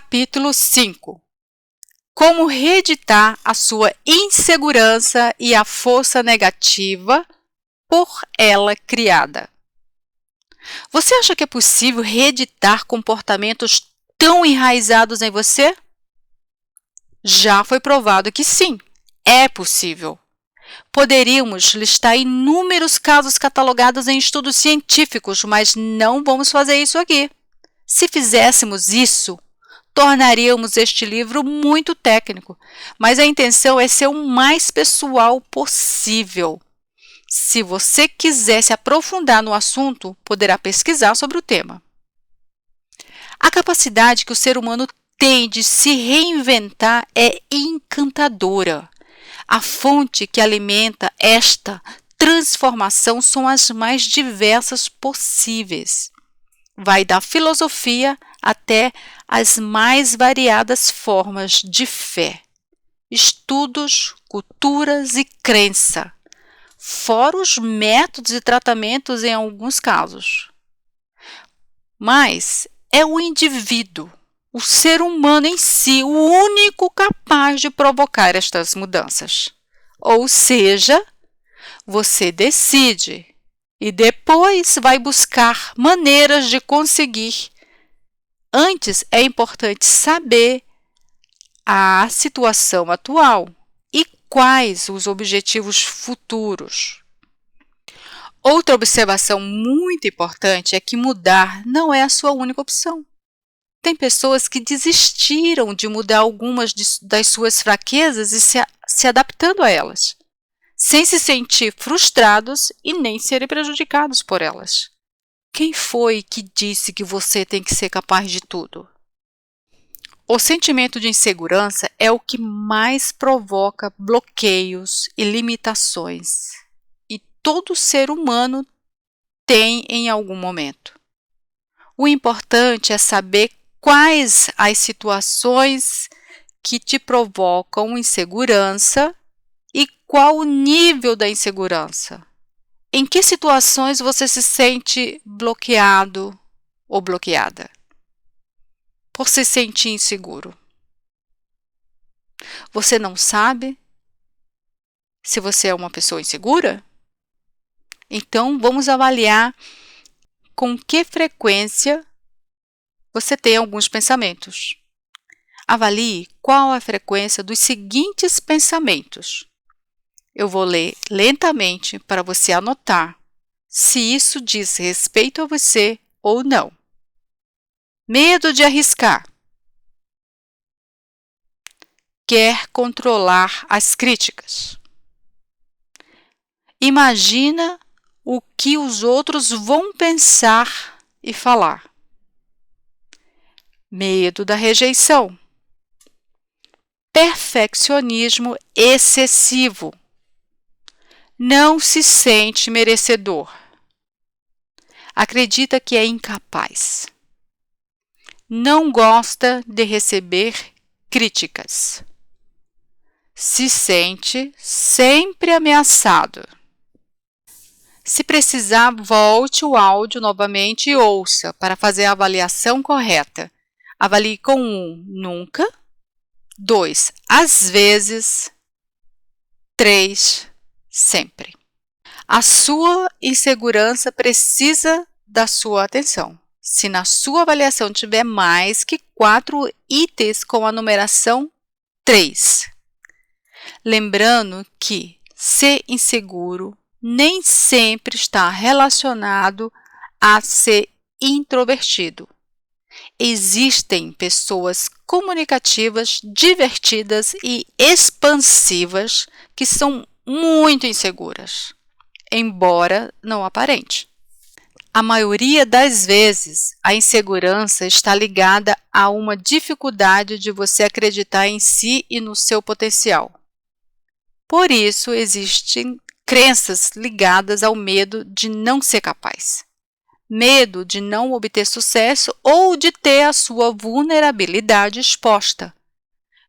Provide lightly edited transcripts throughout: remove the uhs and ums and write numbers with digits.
Capítulo 5. Como reeditar a sua insegurança e a força negativa por ela criada. Você acha que é possível reeditar comportamentos tão enraizados em você? Já foi provado que sim, é possível. Poderíamos listar inúmeros casos catalogados em estudos científicos, mas não vamos fazer isso aqui. Se fizéssemos isso, tornaríamos este livro muito técnico, mas a intenção é ser o mais pessoal possível. Se você quiser se aprofundar no assunto, poderá pesquisar sobre o tema. A capacidade que o ser humano tem de se reinventar é encantadora. A fonte que alimenta esta transformação são as mais diversas possíveis. Vai da filosofia até as mais variadas formas de fé, estudos, culturas e crença, fora os métodos e tratamentos em alguns casos. Mas é o indivíduo, o ser humano em si, o único capaz de provocar estas mudanças. Ou seja, você decide e depois vai buscar maneiras de conseguir. Antes, é importante saber a situação atual e quais os objetivos futuros. Outra observação muito importante é que mudar não é a sua única opção. Tem pessoas que desistiram de mudar algumas das suas fraquezas e se adaptando a elas, sem se sentir frustrados e nem serem prejudicados por elas. Quem foi que disse que você tem que ser capaz de tudo? O sentimento de insegurança é o que mais provoca bloqueios e limitações, e todo ser humano tem em algum momento. O importante é saber quais as situações que te provocam insegurança e qual o nível da insegurança. Em que situações você se sente bloqueado ou bloqueada? Por se sentir inseguro. Você não sabe se você é uma pessoa insegura? Então, vamos avaliar com que frequência você tem alguns pensamentos. Avalie qual a frequência dos seguintes pensamentos. Eu vou ler lentamente para você anotar se isso diz respeito a você ou não. Medo de arriscar. Quer controlar as críticas. Imagina o que os outros vão pensar e falar. Medo da rejeição. Perfeccionismo excessivo. Não se sente merecedor. Acredita que é incapaz. Não gosta de receber críticas. Se sente sempre ameaçado. Se precisar, volte o áudio novamente e ouça para fazer a avaliação correta. Avalie com 1, nunca. 2, às vezes. 3, sempre. A sua insegurança precisa da sua atenção. Se na sua avaliação tiver mais que 4 itens com a numeração 3. Lembrando que ser inseguro nem sempre está relacionado a ser introvertido. Existem pessoas comunicativas, divertidas e expansivas que são muito inseguras, embora não aparente. A maioria das vezes, a insegurança está ligada a uma dificuldade de você acreditar em si e no seu potencial. Por isso, existem crenças ligadas ao medo de não ser capaz, medo de não obter sucesso ou de ter a sua vulnerabilidade exposta,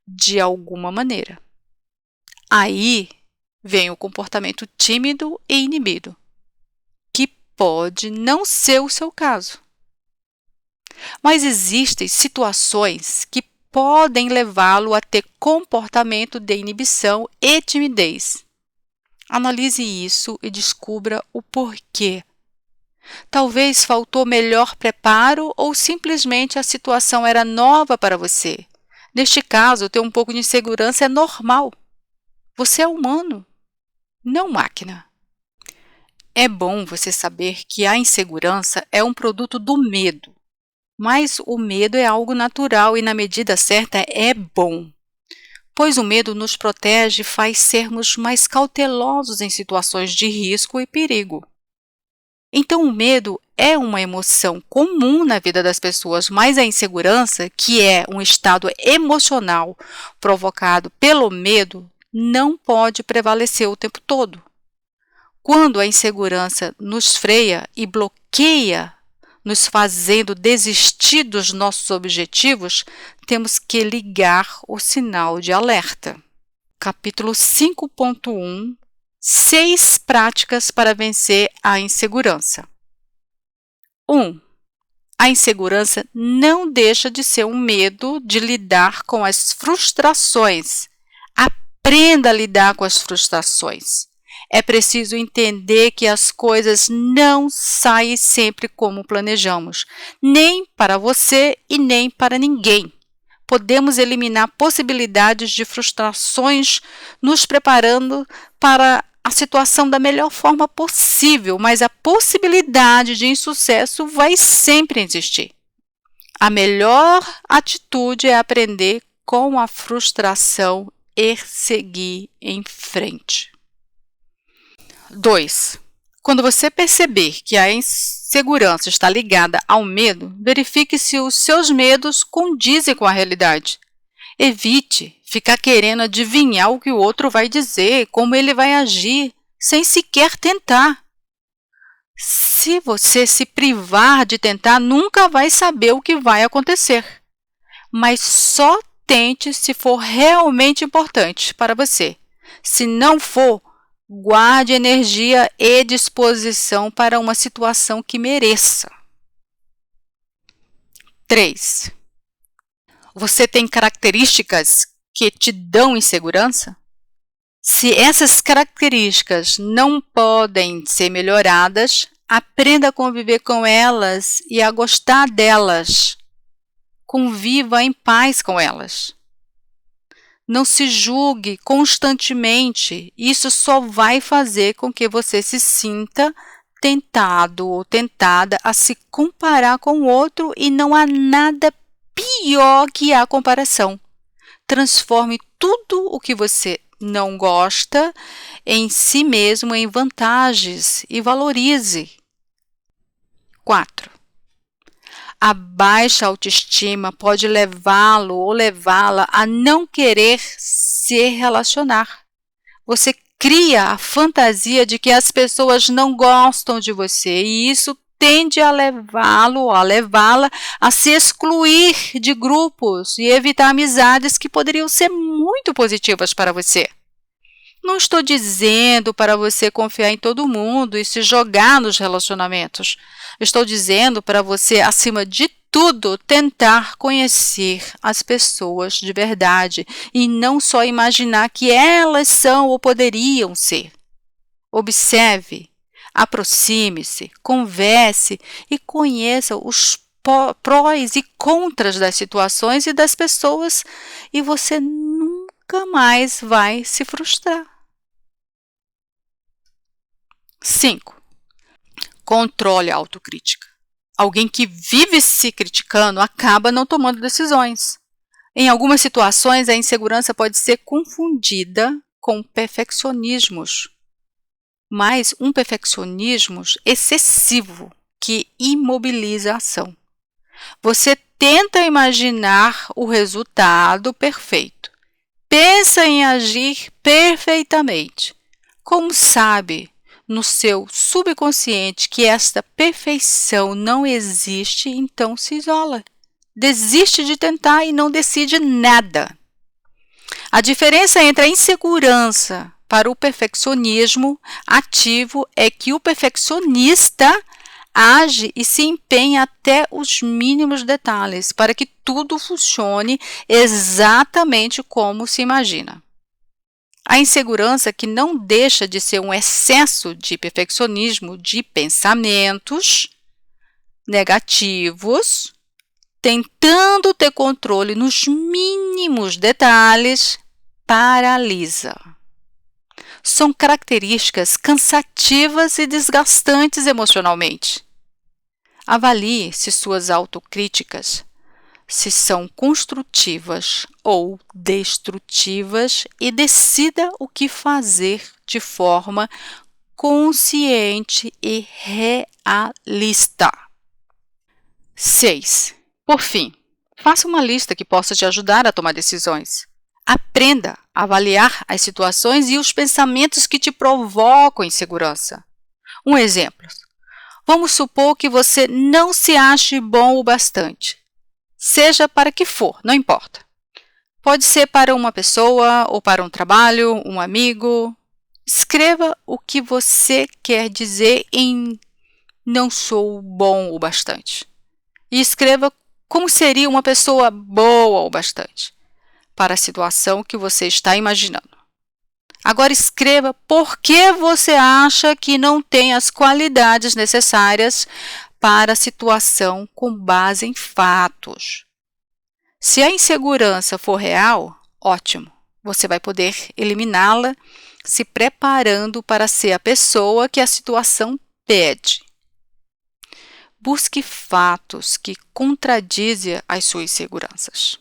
de alguma maneira. Aí vem o comportamento tímido e inibido, que pode não ser o seu caso. Mas existem situações que podem levá-lo a ter comportamento de inibição e timidez. Analise isso e descubra o porquê. Talvez faltou melhor preparo ou simplesmente a situação era nova para você. Neste caso, ter um pouco de insegurança é normal. Você é humano, não máquina. É bom você saber que a insegurança é um produto do medo. Mas o medo é algo natural e, na medida certa, é bom. Pois o medo nos protege e faz sermos mais cautelosos em situações de risco e perigo. Então, o medo é uma emoção comum na vida das pessoas, mas a insegurança, que é um estado emocional provocado pelo medo, não pode prevalecer o tempo todo. Quando a insegurança nos freia e bloqueia, nos fazendo desistir dos nossos objetivos, temos que ligar o sinal de alerta. Capítulo 5.1 6 práticas para vencer a insegurança. 1. A insegurança não deixa de ser um medo de lidar com as frustrações. Aprenda a lidar com as frustrações. É preciso entender que as coisas não saem sempre como planejamos, nem para você e nem para ninguém. Podemos eliminar possibilidades de frustrações nos preparando para a situação da melhor forma possível, mas a possibilidade de insucesso vai sempre existir. A melhor atitude é aprender com a frustração e seguir em frente. 2. Quando você perceber que a insegurança está ligada ao medo, verifique se os seus medos condizem com a realidade. Evite ficar querendo adivinhar o que o outro vai dizer, como ele vai agir, sem sequer tentar. Se você se privar de tentar, nunca vai saber o que vai acontecer. Mas só tente se for realmente importante para você. Se não for, guarde energia e disposição para uma situação que mereça. 3. Você tem características que te dão insegurança? Se essas características não podem ser melhoradas, aprenda a conviver com elas e a gostar delas. Conviva em paz com elas. Não se julgue constantemente. Isso só vai fazer com que você se sinta tentado ou tentada a se comparar com o outro e não há nada pior que a comparação. Transforme tudo o que você não gosta em si mesmo em vantagens e valorize. 4. A baixa autoestima pode levá-lo ou levá-la a não querer se relacionar. Você cria a fantasia de que as pessoas não gostam de você e isso tende a levá-lo ou a levá-la a se excluir de grupos e evitar amizades que poderiam ser muito positivas para você. Não estou dizendo para você confiar em todo mundo e se jogar nos relacionamentos. Estou dizendo para você, acima de tudo, tentar conhecer as pessoas de verdade e não só imaginar que elas são ou poderiam ser. Observe, aproxime-se, converse e conheça os prós e contras das situações e das pessoas e você nunca mais vai se frustrar. 5. Controle a autocrítica. Alguém que vive se criticando acaba não tomando decisões. Em algumas situações, a insegurança pode ser confundida com perfeccionismos, mas um perfeccionismo excessivo que imobiliza a ação. Você tenta imaginar o resultado perfeito. Pensa em agir perfeitamente. Como sabe no seu subconsciente que esta perfeição não existe, então se isola. Desiste de tentar e não decide nada. A diferença entre a insegurança para o perfeccionismo ativo é que o perfeccionista age e se empenha até os mínimos detalhes para que tudo funcione exatamente como se imagina. A insegurança, que não deixa de ser um excesso de perfeccionismo de pensamentos negativos, tentando ter controle nos mínimos detalhes, paralisa. São características cansativas e desgastantes emocionalmente. Avalie se suas autocríticas se são construtivas ou destrutivas e decida o que fazer de forma consciente e realista. 6. Por fim, faça uma lista que possa te ajudar a tomar decisões. Aprenda a avaliar as situações e os pensamentos que te provocam insegurança. Um exemplo. Vamos supor que você não se ache bom o bastante. Seja para que for, não importa. Pode ser para uma pessoa ou para um trabalho, um amigo. Escreva o que você quer dizer em não sou bom o bastante. E escreva como seria uma pessoa boa o bastante para a situação que você está imaginando. Agora escreva por que você acha que não tem as qualidades necessárias para a situação com base em fatos. Se a insegurança for real, ótimo, você vai poder eliminá-la se preparando para ser a pessoa que a situação pede. Busque fatos que contradizem as suas inseguranças.